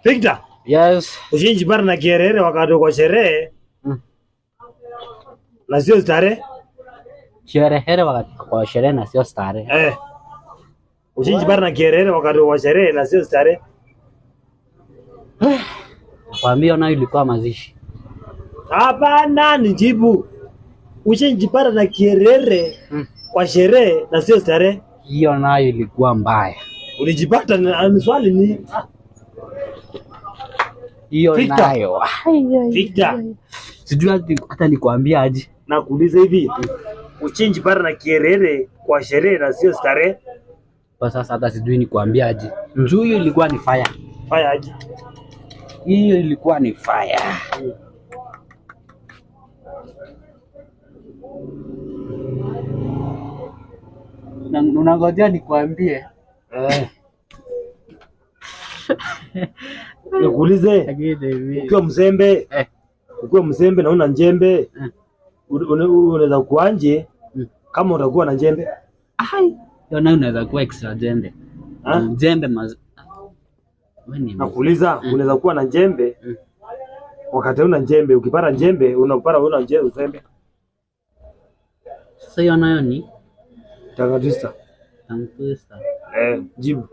Victor. Yes. Ushinjipata na kierere wakati kwa sherehe. Na sio starehe. Sherehe wakati kwa sherehe na sio starehe. Ushinjipata na kierere wakati kwa sherehe na sio starehe. Kwambia nayo ilikuwa mazishi. Hapana, nijibu. Ushinjipata na kierere kwa sherehe na sio starehe. Hiyo nayo ilikuwa mbaya. Ulijipata ni swali ni hiyo nayo. Victor. Sijui hata nikwambia aje. Nakuuliza hivi. Ushinjipata na kierere kwa sherehe na sio starehe. Kwa sasa hata sijui nikwambia aje. Njoo hiyo ilikuwa ni fire. Fire aje. Hiyo ilikuwa ni fire. Na unangojea nikwambie. Nikuulize. Ukiwa mzembe na una njembe. Unaweza kuanje kama utakuwa na njembe? Hiyo nayo unaweza kuwa extra jembe. Jembe nakuuliza, unaweza kuwa na njembe wakati una njembe, ukipata njembe una njembe uzembe. Sasa hiyo nayo ni takatista. Jibu.